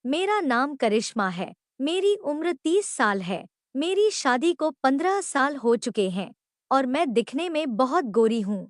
मेरा नाम करिश्मा है। मेरी उम्र 30 साल है। मेरी शादी को 15 साल हो चुके हैं और मैं दिखने में बहुत गोरी हूँ।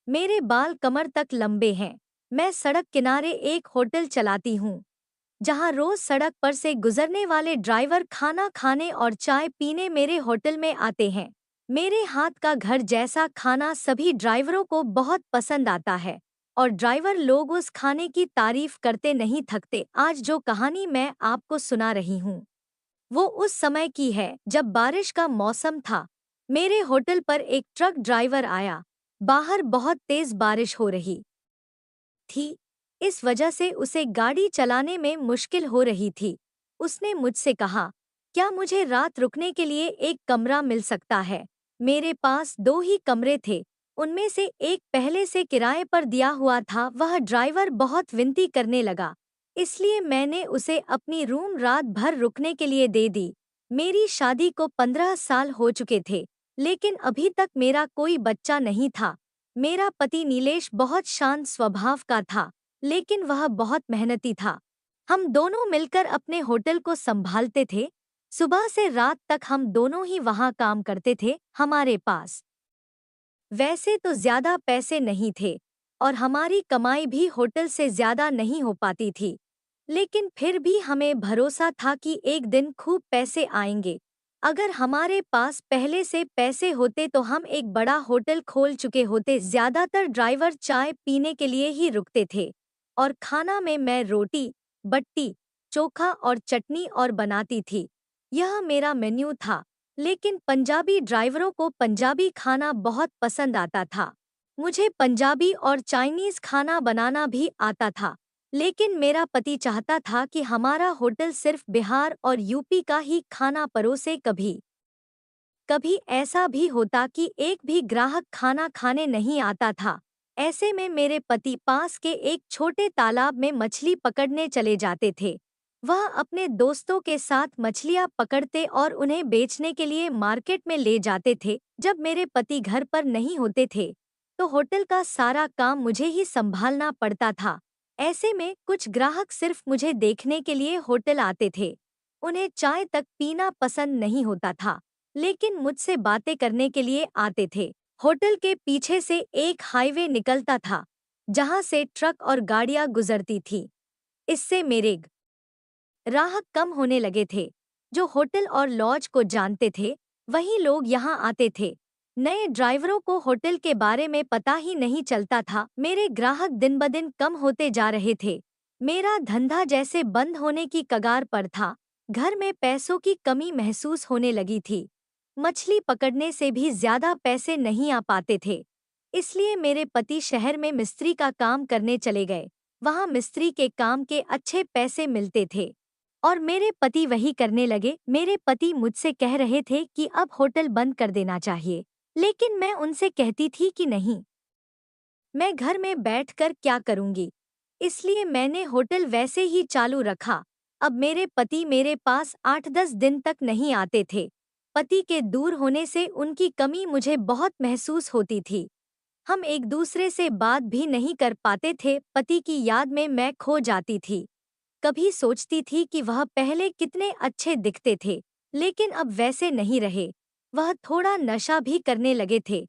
मेरे बाल कमर तक लंबे हैं। मैं सड़क किनारे एक होटल चलाती हूँ, जहाँ रोज सड़क पर से गुजरने वाले ड्राइवर खाना खाने और चाय पीने मेरे होटल में आते हैं। मेरे हाथ का घर जैसा खाना सभी ड्राइवरों को बहुत पसंद आता है और ड्राइवर लोग उस खाने की तारीफ करते नहीं थकते। आज जो कहानी मैं आपको सुना रही हूँ, वो उस समय की है जब बारिश का मौसम था। मेरे होटल पर एक ट्रक ड्राइवर आया। बाहर बहुत तेज बारिश हो रही थी, इस वजह से उसे गाड़ी चलाने में मुश्किल हो रही थी। उसने मुझसे कहा, क्या मुझे रात रुकने के लिए एक कमरा मिल सकता है? मेरे पास दो ही कमरे थे, उनमें से एक पहले से किराए पर दिया हुआ था। वह ड्राइवर बहुत विनती करने लगा, इसलिए मैंने उसे अपनी रूम रात भर रुकने के लिए दे दी। मेरी शादी को 15 साल हो चुके थे, लेकिन अभी तक मेरा कोई बच्चा नहीं था। मेरा पति नीलेश बहुत शांत स्वभाव का था, लेकिन वह बहुत मेहनती था। हम दोनों मिलकर अपने होटल को संभालते थे। सुबह से रात तक हम दोनों ही वहाँ काम करते थे। हमारे पास वैसे तो ज्यादा पैसे नहीं थे और हमारी कमाई भी होटल से ज्यादा नहीं हो पाती थी, लेकिन फिर भी हमें भरोसा था कि एक दिन खूब पैसे आएंगे। अगर हमारे पास पहले से पैसे होते तो हम एक बड़ा होटल खोल चुके होते। ज्यादातर ड्राइवर चाय पीने के लिए ही रुकते थे और खाना में मैं रोटी, बट्टी, चोखा और चटनी और बनाती थी। यह मेरा मेन्यू था। लेकिन पंजाबी ड्राइवरों को पंजाबी खाना बहुत पसंद आता था। मुझे पंजाबी और चाइनीज खाना बनाना भी आता था, लेकिन मेरा पति चाहता था कि हमारा होटल सिर्फ बिहार और यूपी का ही खाना परोसे। कभी कभी ऐसा भी होता कि एक भी ग्राहक खाना खाने नहीं आता था। ऐसे में मेरे पति पास के एक छोटे तालाब में मछली पकड़ने चले जाते थे। वह अपने दोस्तों के साथ मछलियां पकड़ते और उन्हें बेचने के लिए मार्केट में ले जाते थे। जब मेरे पति घर पर नहीं होते थे, तो होटल का सारा काम मुझे ही संभालना पड़ता था। ऐसे में कुछ ग्राहक सिर्फ मुझे देखने के लिए होटल आते थे। उन्हें चाय तक पीना पसंद नहीं होता था, लेकिन मुझसे बातें करने के लिए आते थे। होटल के पीछे से एक हाईवे निकलता था, जहां से ट्रक और गाड़ियां गुजरती थी। इससे मेरे ग्राहक कम होने लगे थे। जो होटल और लॉज को जानते थे, वही लोग यहाँ आते थे। नए ड्राइवरों को होटल के बारे में पता ही नहीं चलता था। मेरे ग्राहक दिन ब दिन कम होते जा रहे थे। मेरा धंधा जैसे बंद होने की कगार पर था। घर में पैसों की कमी महसूस होने लगी थी। मछली पकड़ने से भी ज्यादा पैसे नहीं आ पाते थे। इसलिए मेरे पति शहर में मिस्त्री का काम करने चले गए। वहाँ मिस्त्री के काम के अच्छे पैसे मिलते थे और मेरे पति वही करने लगे। मेरे पति मुझसे कह रहे थे कि अब होटल बंद कर देना चाहिए, लेकिन मैं उनसे कहती थी कि नहीं, मैं घर में बैठकर क्या करूंगी। इसलिए मैंने होटल वैसे ही चालू रखा। अब मेरे पति मेरे पास 8-10 दिन तक नहीं आते थे। पति के दूर होने से उनकी कमी मुझे बहुत महसूस होती थी। हम एक दूसरे से बात भी नहीं कर पाते थे। पति की याद में मैं खो जाती थी। कभी सोचती थी कि वह पहले कितने अच्छे दिखते थे, लेकिन अब वैसे नहीं रहे। वह थोड़ा नशा भी करने लगे थे।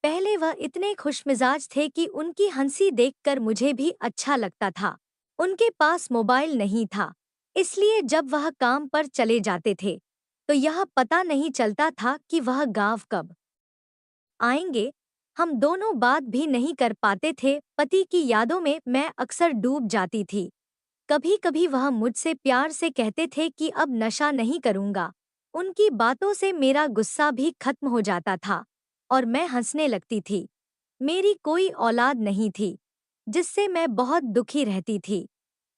पहले वह इतने खुशमिजाज थे कि उनकी हंसी देखकर मुझे भी अच्छा लगता था। उनके पास मोबाइल नहीं था, इसलिए जब वह काम पर चले जाते थे, तो यह पता नहीं चलता था कि वह गाँव कब आएंगे। हम दोनों बात भी नहीं कर पाते थे। पति की यादों में मैं अक्सर डूब जाती थी। कभी कभी वह मुझसे प्यार से कहते थे कि अब नशा नहीं करूंगा। उनकी बातों से मेरा गुस्सा भी खत्म हो जाता था और मैं हंसने लगती थी। मेरी कोई औलाद नहीं थी, जिससे मैं बहुत दुखी रहती थी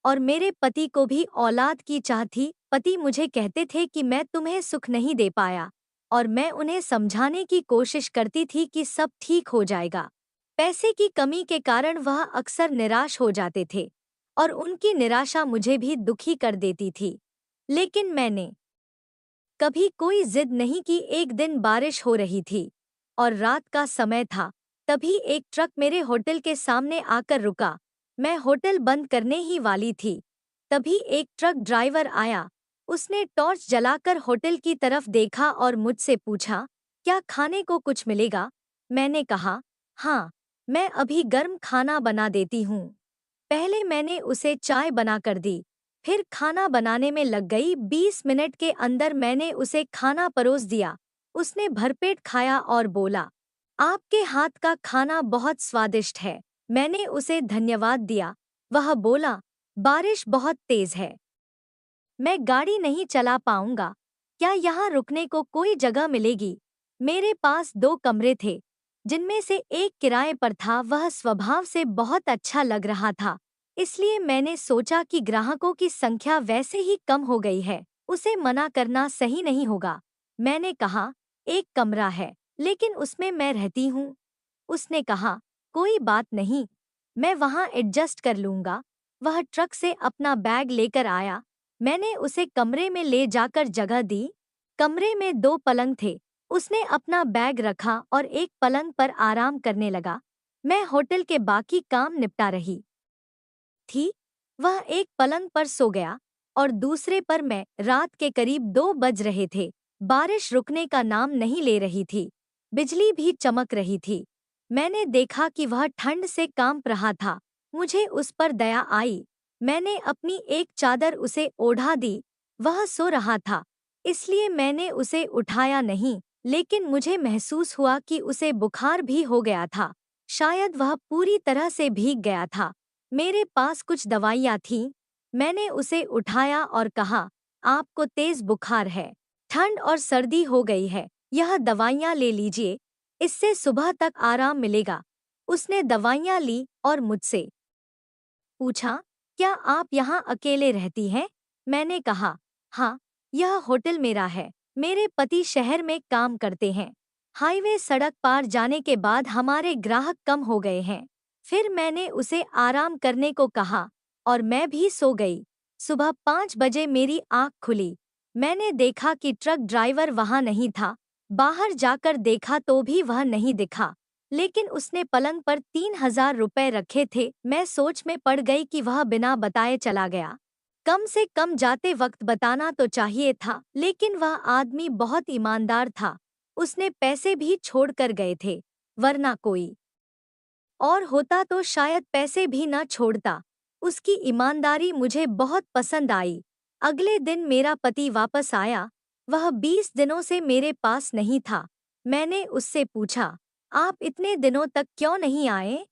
और मेरे पति को भी औलाद की चाह थी। पति मुझे कहते थे कि मैं तुम्हें सुख नहीं दे पाया और मैं उन्हें समझाने की कोशिश करती थी कि सब ठीक हो जाएगा। पैसे की कमी के कारण वह अक्सर निराश हो जाते थे और उनकी निराशा मुझे भी दुखी कर देती थी। लेकिन मैंने कभी कोई जिद नहीं की। एक दिन बारिश हो रही थी और रात का समय था। तभी एक ट्रक मेरे होटल के सामने आकर रुका। मैं होटल बंद करने ही वाली थी तभी एक ट्रक ड्राइवर आया। उसने टॉर्च जलाकर होटल की तरफ देखा और मुझसे पूछा, क्या खाने को कुछ मिलेगा? मैंने कहा, हाँ, मैं अभी गर्म खाना बना देती हूँ। पहले मैंने उसे चाय बनाकर दी, फिर खाना बनाने में लग गई। 20 मिनट के अंदर मैंने उसे खाना परोस दिया। उसने भरपेट खाया और बोला, आपके हाथ का खाना बहुत स्वादिष्ट है। मैंने उसे धन्यवाद दिया। वह बोला, बारिश बहुत तेज है, मैं गाड़ी नहीं चला पाऊंगा। क्या यहाँ रुकने को कोई जगह मिलेगी? मेरे पास 2 कमरे थे, जिनमें से एक किराए पर था। वह स्वभाव से बहुत अच्छा लग रहा था, इसलिए मैंने सोचा कि ग्राहकों की संख्या वैसे ही कम हो गई है, उसे मना करना सही नहीं होगा। मैंने कहा, एक कमरा है, लेकिन उसमें मैं रहती हूँ। उसने कहा, कोई बात नहीं, मैं वहाँ एडजस्ट कर लूंगा। वह ट्रक से अपना बैग लेकर आया। मैंने उसे कमरे में ले जाकर जगह दी। कमरे में 2 पलंग थे। उसने अपना बैग रखा और एक पलंग पर आराम करने लगा। मैं होटल के बाकी काम निपटा रही थी। वह एक पलंग पर सो गया और दूसरे पर मैं। रात के करीब 2 बज रहे थे। बारिश रुकने का नाम नहीं ले रही थी। बिजली भी चमक रही थी। मैंने देखा कि वह ठंड से कांप रहा था। मुझे उस पर दया आई। मैंने अपनी एक चादर उसे ओढ़ा दी। वह सो रहा था, इसलिए मैंने उसे उठाया नहीं, लेकिन मुझे महसूस हुआ कि उसे बुखार भी हो गया था। शायद वह पूरी तरह से भीग गया था। मेरे पास कुछ दवाइयाँ थीं। मैंने उसे उठाया और कहा, आपको तेज बुखार है, ठंड और सर्दी हो गई है, यह दवाइयाँ ले लीजिए, इससे सुबह तक आराम मिलेगा। उसने दवाइयाँ ली और मुझसे पूछा, क्या आप यहाँ अकेले रहती हैं? मैंने कहा, हाँ, यह होटल मेरा है। मेरे पति शहर में काम करते हैं। हाईवे सड़क पार जाने के बाद हमारे ग्राहक कम हो गए हैं। फिर मैंने उसे आराम करने को कहा और मैं भी सो गई। सुबह 5 बजे मेरी आँख खुली। मैंने देखा कि ट्रक ड्राइवर वहाँ नहीं था। बाहर जाकर देखा तो भी वह नहीं दिखा, लेकिन उसने पलंग पर 3,000 रुपए रखे थे। मैं सोच में पड़ गई कि वह बिना बताए चला गया। कम से कम जाते वक्त बताना तो चाहिए था, लेकिन वह आदमी बहुत ईमानदार था। उसने पैसे भी छोड़ कर गए थे, वरना कोई और होता तो शायद पैसे भी न छोड़ता। उसकी ईमानदारी मुझे बहुत पसंद आई। अगले दिन मेरा पति वापस आया। वह 20 दिनों से मेरे पास नहीं था। मैंने उससे पूछा, आप इतने दिनों तक क्यों नहीं आए?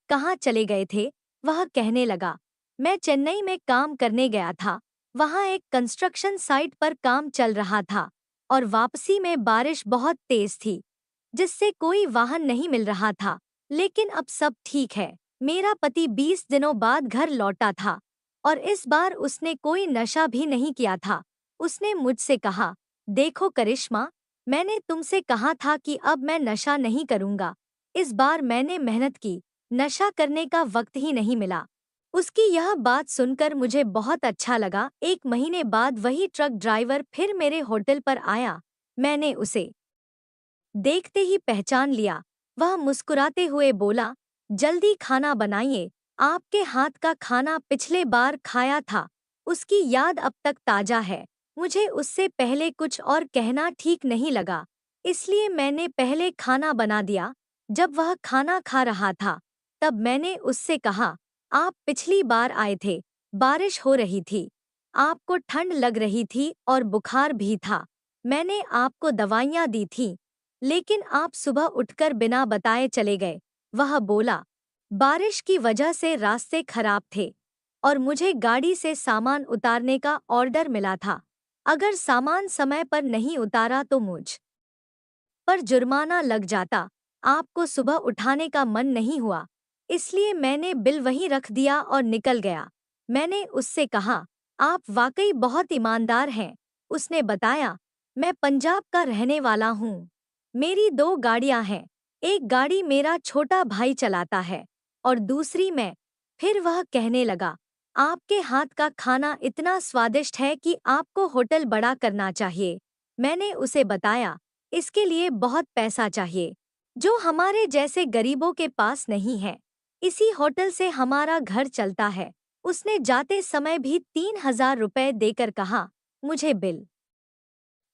कहाँ चले गए थे? वह कहने लगा, मैं चेन्नई में काम करने गया था। वहाँ एक कंस्ट्रक्शन साइट पर काम चल रहा था और वापसी में बारिश बहुत तेज थी, जिससे कोई वाहन नहीं मिल रहा था। लेकिन अब सब ठीक है। मेरा पति 20 दिनों बाद घर लौटा था और इस बार उसने कोई नशा भी नहीं किया था। उसने मुझसे कहा, देखो करिश्मा, मैंने तुमसे कहा था कि अब मैं नशा नहीं करूँगा। इस बार मैंने मेहनत की, नशा करने का वक्त ही नहीं मिला। उसकी यह बात सुनकर मुझे बहुत अच्छा लगा। 1 महीने बाद वही ट्रक ड्राइवर फिर मेरे होटल पर आया। मैंने उसे देखते ही पहचान लिया। वह मुस्कुराते हुए बोला, जल्दी खाना बनाइए, आपके हाथ का खाना पिछले बार खाया था, उसकी याद अब तक ताजा है। मुझे उससे पहले कुछ और कहना ठीक नहीं लगा, इसलिए मैंने पहले खाना बना दिया। जब वह खाना खा रहा था, तब मैंने उससे कहा, आप पिछली बार आए थे, बारिश हो रही थी, आपको ठंड लग रही थी और बुखार भी था। मैंने आपको दवाइयाँ दी थीं, लेकिन आप सुबह उठकर बिना बताए चले गए। वह बोला, बारिश की वजह से रास्ते खराब थे और मुझे गाड़ी से सामान उतारने का ऑर्डर मिला था। अगर सामान समय पर नहीं उतारा तो मुझ पर जुर्माना लग जाता। आपको सुबह उठाने का मन नहीं हुआ, इसलिए मैंने बिल वहीं रख दिया और निकल गया। मैंने उससे कहा, आप वाकई बहुत ईमानदार हैं। उसने बताया, मैं पंजाब का रहने वाला हूँ। मेरी 2 गाड़ियाँ हैं। एक गाड़ी मेरा छोटा भाई चलाता है और दूसरी मैं। फिर वह कहने लगा, आपके हाथ का खाना इतना स्वादिष्ट है कि आपको होटल बड़ा करना चाहिए। मैंने उसे बताया, इसके लिए बहुत पैसा चाहिए, जो हमारे जैसे गरीबों के पास नहीं है। इसी होटल से हमारा घर चलता है। उसने जाते समय भी 3,000 रुपए देकर कहा, मुझे बिल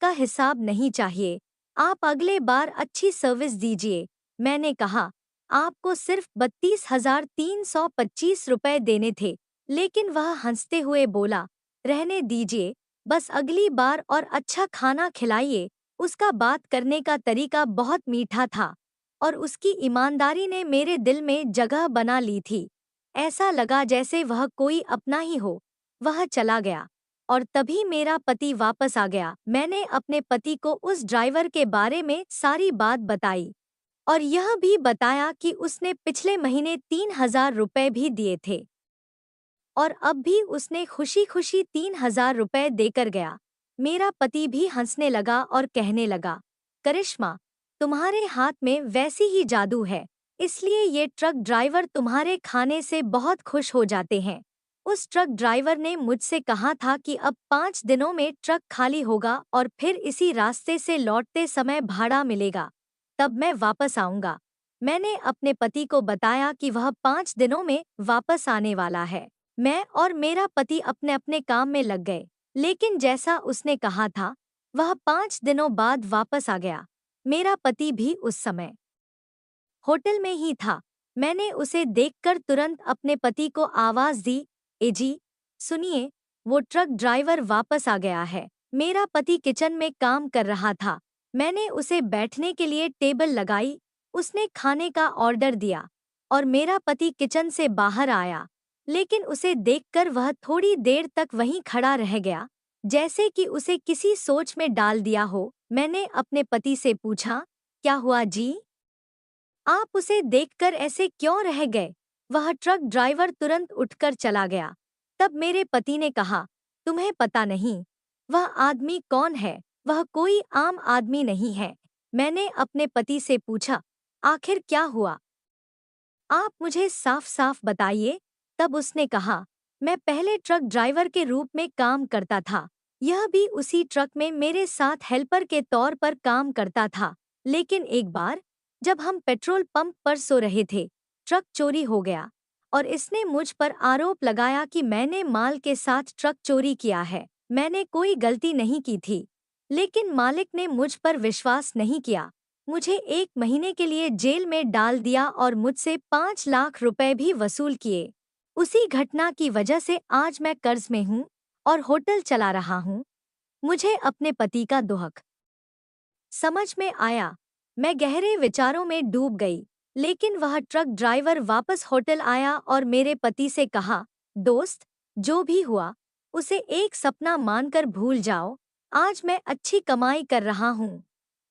का हिसाब नहीं चाहिए, आप अगले बार अच्छी सर्विस दीजिए। मैंने कहा, आपको सिर्फ 32,325 रुपए देने थे, लेकिन वह हंसते हुए बोला, रहने दीजिए, बस अगली बार और अच्छा खाना खिलाइए। उसका बात करने का तरीका बहुत मीठा था और उसकी ईमानदारी ने मेरे दिल में जगह बना ली थी। ऐसा लगा जैसे वह कोई अपना ही हो। वह चला गया और तभी मेरा पति वापस आ गया। मैंने अपने पति को उस ड्राइवर के बारे में सारी बात बताई और यह भी बताया कि उसने पिछले महीने 3,000 रुपए भी दिए थे और अब भी उसने खुशी खुशी 3,000 रुपए देकर गया। मेरा पति भी हंसने लगा और कहने लगा, करिश्मा, तुम्हारे हाथ में वैसी ही जादू है, इसलिए ये ट्रक ड्राइवर तुम्हारे खाने से बहुत खुश हो जाते हैं। उस ट्रक ड्राइवर ने मुझसे कहा था कि अब 5 दिनों में ट्रक खाली होगा और फिर इसी रास्ते से लौटते समय भाड़ा मिलेगा, तब मैं वापस आऊंगा। मैंने अपने पति को बताया कि वह 5 दिनों में वापस आने वाला है। मैं और मेरा पति अपने अपने काम में लग गए, लेकिन जैसा उसने कहा था, वह 5 दिनों बाद वापस आ गया। मेरा पति भी उस समय होटल में ही था। मैंने उसे देखकर तुरंत अपने पति को आवाज दी, ए जी, सुनिए, वो ट्रक ड्राइवर वापस आ गया है। मेरा पति किचन में काम कर रहा था। मैंने उसे बैठने के लिए टेबल लगाई, उसने खाने का ऑर्डर दिया और मेरा पति किचन से बाहर आया, लेकिन उसे देखकर वह थोड़ी देर तक वहीं खड़ा रह गया, जैसे कि उसे किसी सोच में डाल दिया हो। मैंने अपने पति से पूछा, क्या हुआ जी? आप उसे देखकर ऐसे क्यों रह गए? वह ट्रक ड्राइवर तुरंत उठकर चला गया। तब मेरे पति ने कहा, तुम्हें पता नहीं, वह आदमी कौन है? वह कोई आम आदमी नहीं है। मैंने अपने पति से पूछा, आखिर क्या हुआ? आप मुझे साफ साफ बताइए। तब उसने कहा, मैं पहले ट्रक ड्राइवर के रूप में काम करता था। यह भी उसी ट्रक में मेरे साथ हेल्पर के तौर पर काम करता था। लेकिन एक बार जब हम पेट्रोल पंप पर सो रहे थे, ट्रक चोरी हो गया और इसने मुझ पर आरोप लगाया कि मैंने माल के साथ ट्रक चोरी किया है। मैंने कोई गलती नहीं की थी, लेकिन मालिक ने मुझ पर विश्वास नहीं किया। मुझे 1 महीने के लिए जेल में डाल दिया और मुझसे 5 लाख रुपए भी वसूल किए। उसी घटना की वजह से आज मैं कर्ज में हूँ और होटल चला रहा हूँ। मुझे अपने पति का दुख समझ में आया। मैं गहरे विचारों में डूब गई, लेकिन वह ट्रक ड्राइवर वापस होटल आया और मेरे पति से कहा, दोस्त, जो भी हुआ उसे एक सपना मानकर भूल जाओ। आज मैं अच्छी कमाई कर रहा हूँ।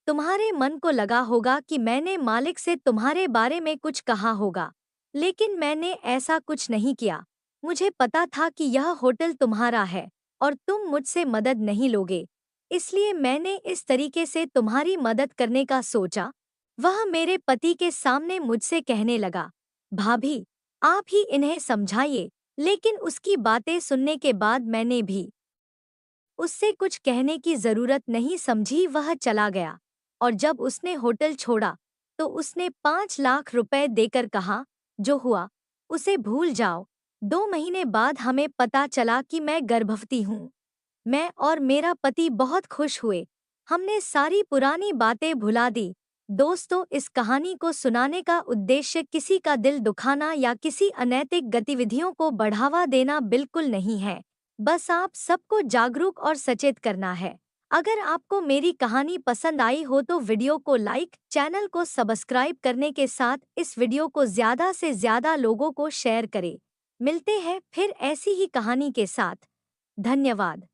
तुम्हारे मन को लगा होगा कि मैंने मालिक से तुम्हारे बारे में कुछ कहा होगा, लेकिन मैंने ऐसा कुछ नहीं किया। मुझे पता था कि यह होटल तुम्हारा है और तुम मुझसे मदद नहीं लोगे, इसलिए मैंने इस तरीके से तुम्हारी मदद करने का सोचा। वह मेरे पति के सामने मुझसे कहने लगा, भाभी, आप ही इन्हें समझाइए। लेकिन उसकी बातें सुनने के बाद मैंने भी उससे कुछ कहने की जरूरत नहीं समझी। वह चला गया और जब उसने होटल छोड़ा तो उसने 5 लाख रुपए देकर कहा, जो हुआ उसे भूल जाओ। 2 महीने बाद हमें पता चला कि मैं गर्भवती हूँ। मैं और मेरा पति बहुत खुश हुए। हमने सारी पुरानी बातें भुला दी। दोस्तों, इस कहानी को सुनाने का उद्देश्य किसी का दिल दुखाना या किसी अनैतिक गतिविधियों को बढ़ावा देना बिल्कुल नहीं है। बस आप सबको जागरूक और सचेत करना है। अगर आपको मेरी कहानी पसंद आई हो तो वीडियो को लाइक, चैनल को सब्सक्राइब करने के साथ इस वीडियो को ज़्यादा से ज़्यादा लोगों को शेयर करें। मिलते हैं फिर ऐसी ही कहानी के साथ। धन्यवाद।